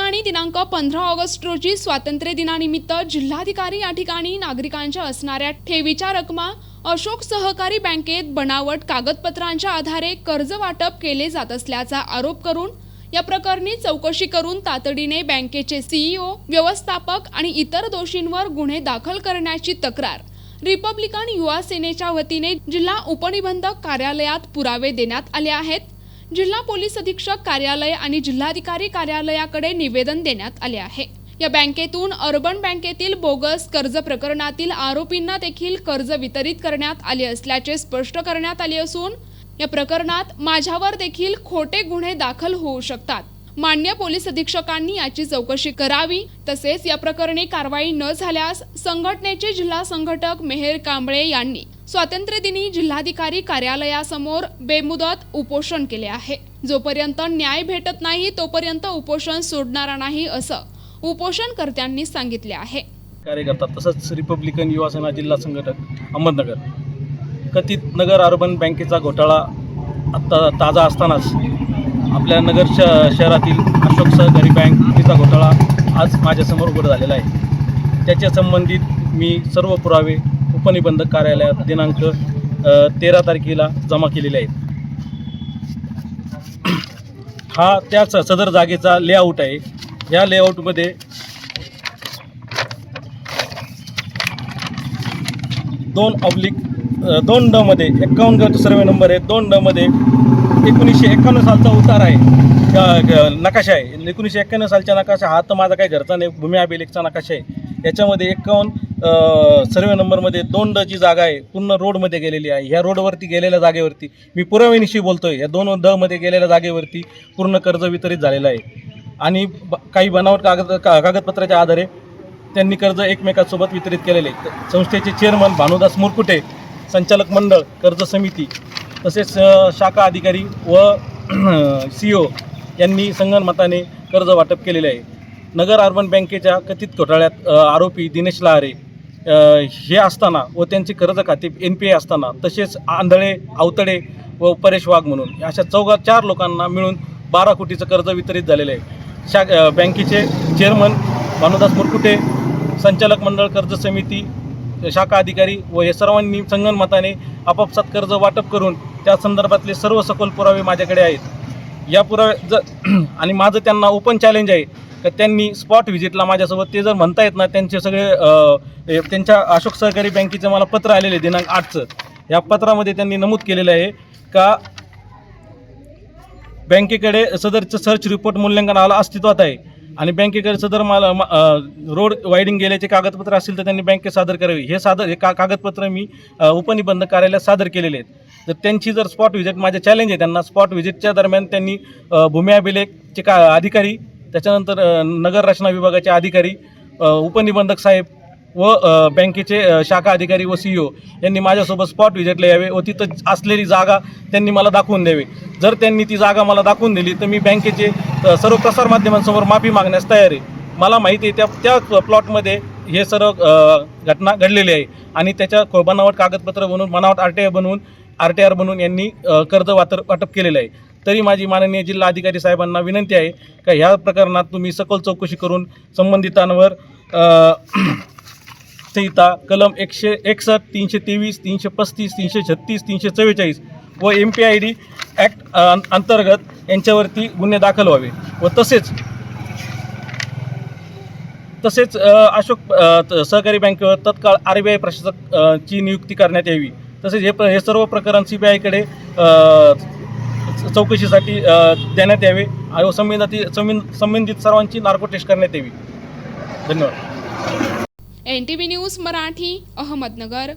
ठिकाणी दिनांक 15 ऑगस्ट रोजी स्वातंत्र्य दिनानिमित्त जिल्हाधिकारी या ठिकाणी नागरिकांच्या असणाऱ्या ठेवीच्या रकमा अशोक सहकारी बँकेत बनावट कागदपत्रांच्या आधारे कर्ज वाटप केले जात असल्याचा आरोप करून या प्रकरणी चौकशी करून तातडीने बँकेचे सीईओ, व्यवस्थापक आणि इतर दोषींवर गुन्हे दाखल करण्याची तक्रार रिपब्लिकन युवा सेनेच्या वतीने जिल्हा उपनिबंधक कार्यालयात पुरावे देण्यात आले आहेत। जिल्हा पोलीस अधीक्षक कार्यालय आणि जिल्हाधिकारी कार्यालयाकडे निवेदन देण्यात आले आहे। या बँकेतून अर्बन बँकेतील बोगस कर्ज प्रकरणातील आरोपींना देखील कर्ज वितरित करण्यात आले असल्याचे स्पष्ट करण्यात आले असून या प्रकरणात माझ्यावर देखील खोटे गुन्हे दाखल होऊ शकतात। मान्य पोलीस अधीक्षकांनी याची चौकशी करावी, तसेच या प्रकरणी कारवाई न झाल्यास संघटनेचे जिल्हा संघटक मेहर कांबळे यांनी स्वातंत्र्य दिनी जिल्हाधिकारी कार्यालयासमोर बेमुदत उपोषण केले आहे। जोपर्यंत न्याय भेटत नाही तोपर्यंत उपोषण सोडणार नाही असं उपोषणकर्त्यांनी सांगितले आहे। कार्यकर्ता तसंच रिपब्लिकन युवा सेना जिल्हा संघटक अहमदनगर कथित नगर अर्बन बँकेचा घोटाळा आता ताजा असतानाच आपल्या नगर शहरातील अशोक सहकारी बँकेचा घोटाळा आज माझ्यासमोर उघड झालेला आहे। त्याच्या संबंधित मी सर्व पुरावे उपनिबंधक कार्यालयात दिनांक 13 तारखेला जमा केलेले आहेत। हा त्याच सदर जागेचा लेआउट आहे। या लेआउटमध्ये 2/2 ड मध्ये 51 गट सर्वे नंबर आहे। 2 ड मध्ये 1951 सालचा उतार आहे, नकाशा आहे। 1951 सालचा नकाशा हा तर माझा काही घरचा नाही, भूमी अभिलेखचा नकाशा आहे। याच्यामध्ये 51 सर्वे नंबरमध्ये 2 ड जी जागा आहे पूर्ण रोडमध्ये गेलेली आहे। ह्या रोडवरती गेलेल्या जागेवरती मी पुराव्यानिशी बोलतोय, या 2 ड मध्ये गेलेल्या जागेवरती पूर्ण कर्ज वितरित झालेलं आहे आणि काही बनावट कागदपत्राच्या आधारे त्यांनी कर्ज एकमेकांसोबत वितरित केलेले आहे। संस्थेचे चेअरमन भानुदास मुरकुटे, संचालक मंडळ, कर्ज समिती तसेच शाखा अधिकारी व सीईओ यांनी संगनमताने कर्ज वाटप केलेले आहे। नगर अर्बन बँकेच्या कथित घोटाळ्यात आरोपी दिनेश लहारे हे असताना व त्यांचे कर्ज खाते NPA असताना, तसेच आंधळे, अवतडे व परेश वाघ म्हणून अशा 4 लोकांना मिळून 12 कोटीचं कर्ज वितरित झालेलं आहे। बँकेचे चेअरमन भानुदास मुरकुटे, संचालक मंडळ, कर्ज समिती, शाखा अधिकारी व हे सर्वांनी संगनमताने आपापसात कर्ज वाटप करून त्या संदर्भातले सर्व सखोल पुरावे माझ्याकडे आहेत। या पुरावे आणि माझं त्यांना ओपन चॅलेंज आहे की त्यांनी स्पॉट व्हिजिटला माझ्यासोबत ते जर म्हणतायत ना, त्यांचे सगळे त्यांच्या अशोक सहकारी बँकेचं मला पत्र आलेले दिनांक 8चं। या पत्रामध्ये त्यांनी नमूद केलेलं आहे का बँकेकडे सदरचं सर्च रिपोर्ट मूल्यांकनाला अस्तित्वात आहे आणि बँकेकडे सदर रोड वायडिंग गेल्याचे कागदपत्र असतील तर त्यांनी बँकेत सादर करावे। हे कागदपत्र मी उपनिबंधक कार्यालयात सादर केलेले आहेत। तर त्यांची जर स्पॉट व्हिजिट, माझे चॅलेंज आहे त्यांना, स्पॉट व्हिजिटच्या दरम्यान त्यांनी भूमी अभिलेखचे अधिकारी, त्याच्यानंतर नगर रचना विभागाचे अधिकारी, उपनिबंधक साहेब व बँकेचे शाखा अधिकारी व सीईओ यांनी माझ्यासोबत स्पॉट व्हिजिटला यावे व तिथं असलेली जागा त्यांनी मला दाखवून द्यावी। जर त्यांनी ती जागा मला दाखवून दिली तर मी बँकेचे सर्व प्रसारमाध्यमांसमोर माफी मागण्यास तयार आहे। मला माहिती आहे त्या प्लॉटमध्ये हे सर्व घटना घडलेली आहे आणि त्याच्या बनावट कागदपत्र बनवून, बनावट RTR बनवून यांनी कर्ज वाटप केलेलं आहे। तरी माझी माननीय जिल्हा अधिकारी साहेबांना विनंती आहे का ह्या प्रकरणात तुम्ही सखोल चौकशी करून संबंधितांवर संहिता कलम 161, 323, 335, 336, 344 व MPID ॲक्ट अंतर्गत यांच्यावरती गुन्हे दाखल व्हावे व तसेच अशोक सहकारी बँकेवर तत्काळ RBI प्रशासकाची नियुक्ती करण्यात यावी। तसेच हे सर्व प्रकरण CBIकडे चौकशीसाठी देण्यात यावे व संबंधित सर्वांची नार्को टेस्ट करण्यात यावी। धन्यवाद। NTV news Marathi, Ahmednagar.